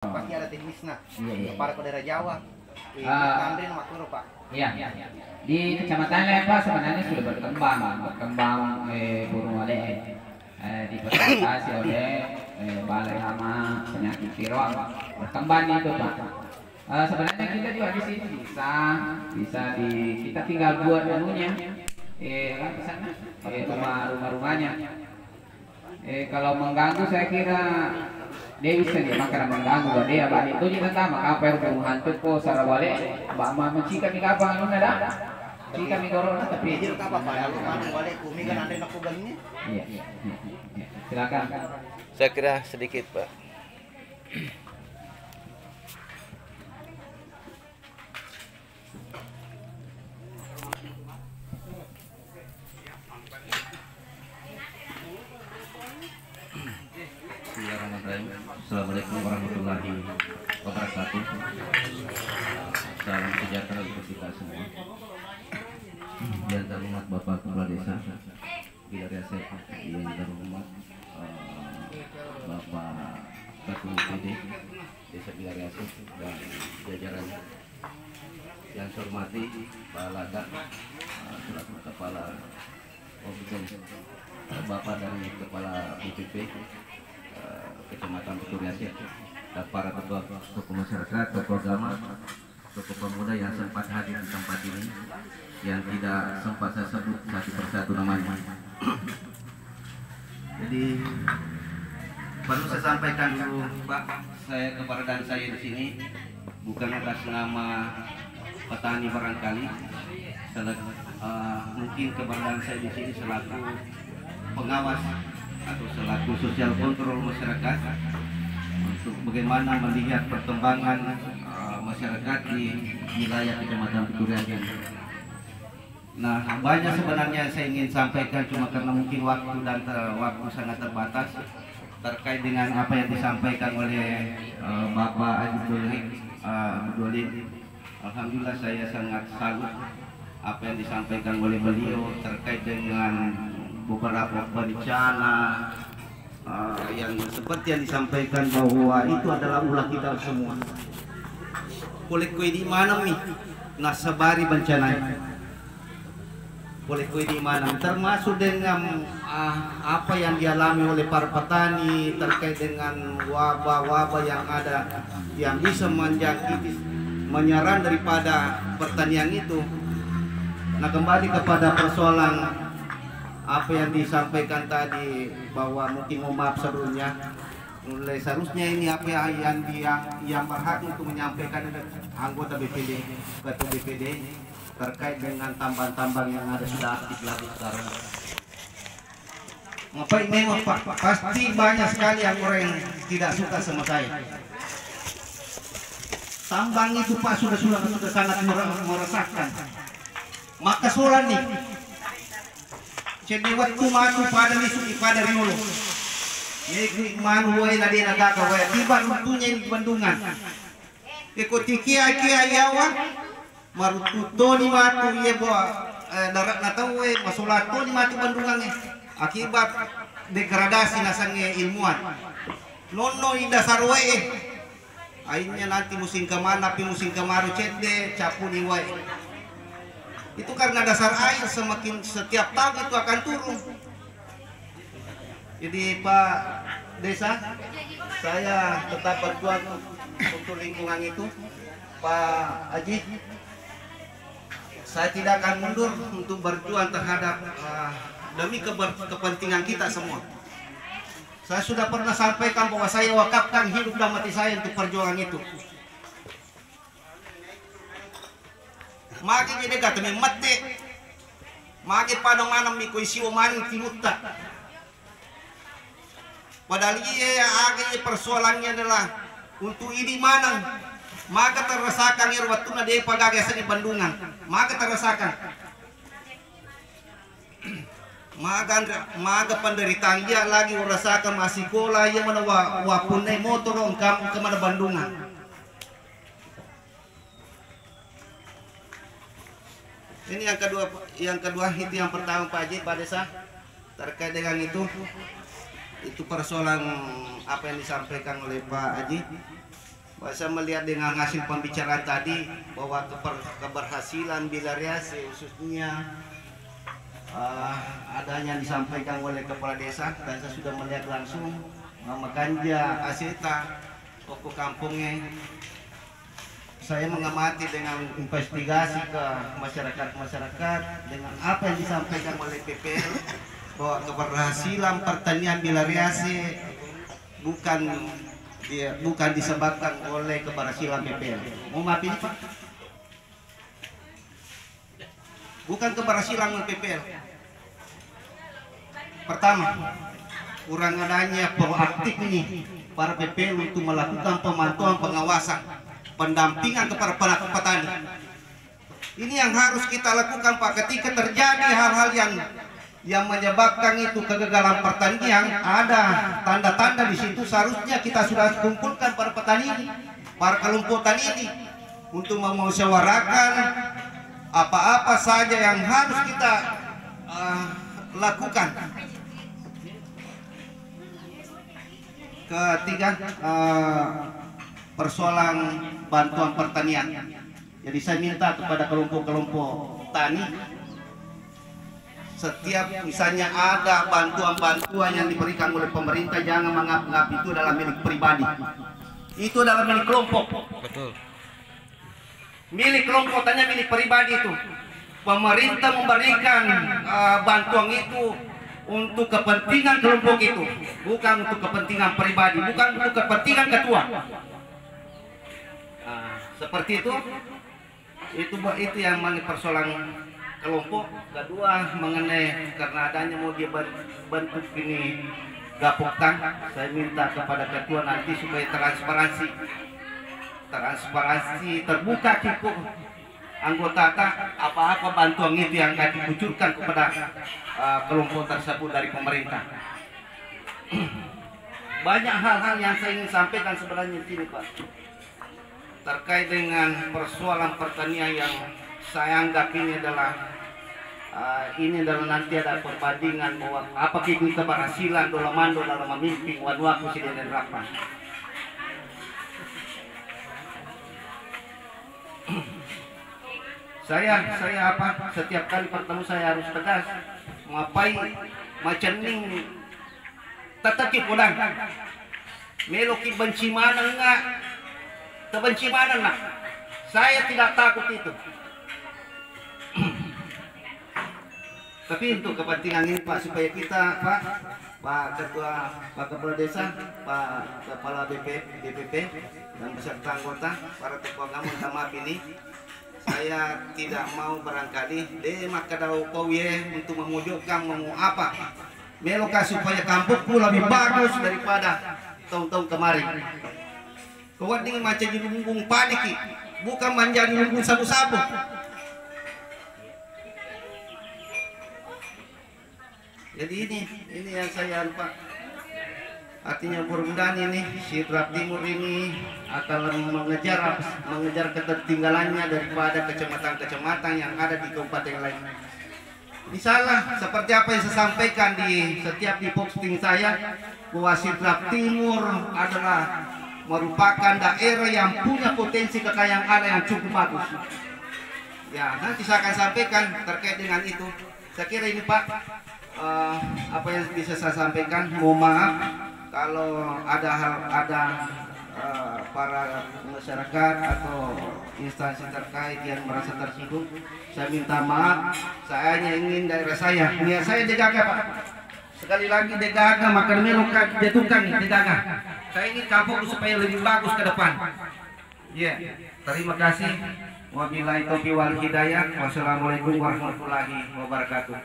pasti ada teknisnya. Iya, iya. Para ke daerah Jawa. Andri Makuro, Pak. Iya. Di kecamatan Lepa sebenarnya sudah berkembang burung maleo. Difasilitasi oleh Balai Hama Penyakit Tiroang, berkembang itu, Pak. Sebenarnya kita juga di sini kita tinggal buat anunya, di sana, rumahnya. Kalau mengganggu saya kira dia bisa dia makan mengganggu dia balik itu kita tahu apa yang mau hantu ko sarawale mama mencika mi kapang anu ada cika mi corona tapi Jadi apa Pak? Lalu mana balik kumi kan ada nak ini? Iya. Silakan. Saya kira sedikit, Pak. Assalamualaikum warahmatullahi wabarakatuh. Salam sejahtera untuk kita semua. Yang terhormat Bapak Kepala Desa Bilaria Sepa, yang terhormat Bapak Ketua PD Desa Bilaria Sepa dan jajaran yang saya hormati Pak Lada selaku Kepala Komite, Bapak dari Kepala BPP Kecamatan Peturiasi dan para ketua tokoh masyarakat, tokoh agama, tokoh pemuda yang sempat hadir di tempat ini, yang tidak sempat saya sebut satu persatu namanya. Jadi perlu saya sampaikan dulu, Pak, saya keberadaan saya di sini bukan atas nama petani barangkali, mungkin keberadaan saya di sini selaku pengawas atau selaku sosial kontrol masyarakat untuk bagaimana melihat perkembangan masyarakat di wilayah Kecamatan Peturiasi. Nah, banyak sebenarnya saya ingin sampaikan, cuma karena mungkin waktu dan waktu sangat terbatas terkait dengan apa yang disampaikan oleh Bapak Abdulin. Alhamdulillah saya sangat salut apa yang disampaikan oleh beliau terkait dengan beberapa bencana yang seperti yang disampaikan bahwa itu adalah ulah kita semua. Kulit kue di mana mi? Nasabari bencana. Kulit kue di mana? Termasuk dengan apa yang dialami oleh para petani terkait dengan wabah-wabah yang ada yang bisa menjangkiti, menyerang daripada pertanian itu. Nah, kembali kepada persoalan apa yang disampaikan tadi bahwa mungkin mohon maaf sebelumnya, mulai seharusnya ini apa yang berhak untuk menyampaikan anggota BPD, ketua BPD terkait dengan tambang-tambang yang ada sudah aktif lagi sekarang. Ngapain memang Pak? Pasti banyak sekali yang orang yang tidak suka sama saya. Tambang itu Pak sudah sangat meresahkan. Maka soal nih. Jadi waktu matu pada lisu pada riolo. Ini manu wae nadi nagaga wae tiba runtunya ini bendungan. Ikuti kia yawa marututo ni matu ye bawa darat natau wae masulato ni matu bendungan akibat degradasi nasange ilmuwan. Nono indah sarwae. Akhirnya nanti musim kemana pi musim kemaru cede capu ni wae. Itu karena dasar air semakin setiap tahun itu akan turun. Jadi Pak Desa, saya tetap berjuang untuk lingkungan itu. Pak Haji, saya tidak akan mundur untuk berjuang terhadap demi kepentingan kita semua. Saya sudah pernah sampaikan bahwa saya wakafkan hidup dan mati saya untuk perjuangan itu. Magi jadi kata mi mati, magi pada mana mi koi siwa mani tinutta. Padahal iya agi persoalannya adalah untuk ini mana, maka terasakan ya waktu nade pagagas di Bandungan, maka terasakan. Maga penderitaan dia lagi merasakan masih kola yang mana wapunai motor kamu kemana Bandungan. Ini yang kedua itu yang pertama Pak Haji, Pak Desa terkait dengan itu persoalan apa yang disampaikan oleh Pak Haji Saya melihat dengan hasil pembicaraan tadi bahwa keberhasilan Bilariase khususnya adanya disampaikan oleh kepala desa, dan saya sudah melihat langsung Mama Kanja Aseta tokoh kampungnya. Saya mengamati dengan investigasi ke masyarakat dengan apa yang disampaikan oleh PPL bahwa keberhasilan pertanian Bilariase bukan disebabkan oleh keberhasilan PPL. Mau maaf ini Pak? Bukan keberhasilan PPL. Pertama, kurang adanya proaktif ini para PPL untuk melakukan pemantauan, pengawasan, pendampingan kepada pelaku petani. Ini yang harus kita lakukan Pak. Ketika terjadi hal-hal yang menyebabkan itu kegagalan pertanian, ada tanda-tanda di situ, seharusnya kita sudah kumpulkan para petani ini, para kelompok tani ini, untuk memusyawarahkan apa-apa saja yang harus kita lakukan. Ketiga, persoalan bantuan pertanian. Jadi saya minta kepada kelompok-kelompok tani, setiap misalnya ada bantuan-bantuan yang diberikan oleh pemerintah, jangan menganggap itu adalah milik pribadi. Itu adalah milik kelompok. Betul. Milik kelompok, tanya milik pribadi itu. Pemerintah memberikan bantuan itu untuk kepentingan kelompok itu, bukan untuk kepentingan pribadi, bukan untuk kepentingan ketua. Seperti itu yang mengenai persoalan kelompok. Kedua, mengenai karena adanya mau dia bentuk ini gapoktan, saya minta kepada ketua nanti supaya transparansi terbuka cukup anggota apa-apa bantuan itu yang akan dikucurkan kepada kelompok tersebut dari pemerintah. Banyak hal-hal yang saya ingin sampaikan sebenarnya di sini Pak, terkait dengan persoalan pertanian yang saya anggap ini adalah nanti ada perbandingan bahwa apa itu keberhasilan Dolamando dalam memimpin Wanuaku Presiden dan Rapan. Saya setiap kali bertemu saya harus tegas, ngapai macam ini tetap pulang meloki benci mana enggak, terbenci mana enggak, saya tidak takut itu. Tapi untuk kepentingan ini Pak, supaya kita Pak Ketua, Pak Kepala Desa, Pak Kepala BPP dan beserta anggota, para tokoh kamu maaf ini, saya tidak mau barangkali maka kau untuk memojokkan mau apa meloka supaya kampungku lebih bagus daripada tahun-tahun kemarin. Kau ini macam di lumbung panik, bukan menjadi lumbung sabu-sabu. Jadi ini yang saya lupa. Artinya mudah-mudahan ini si Rap Timur ini akan mengejar ketertinggalannya daripada kecamatan-kecamatan yang ada di kabupaten lain. Misalnya seperti apa yang saya sampaikan di setiap di posting saya, bahwa si Rap Timur adalah merupakan daerah yang punya potensi kekayaan alam yang cukup bagus. Ya, nanti saya akan sampaikan terkait dengan itu. Saya kira ini Pak, apa yang bisa saya sampaikan. Mohon maaf kalau ada para masyarakat atau instansi terkait yang merasa tersinggung. Saya minta maaf. Saya hanya ingin daerah saya, niat saya dijaga Pak. Sekali lagi dijaga, maka melukat jatuhkan dijaga. Saya ingin kampung supaya lebih bagus ke depan. Ya, terima kasih. Wabillahi taufiq wal hidayah. Wassalamualaikum warahmatullahi wabarakatuh.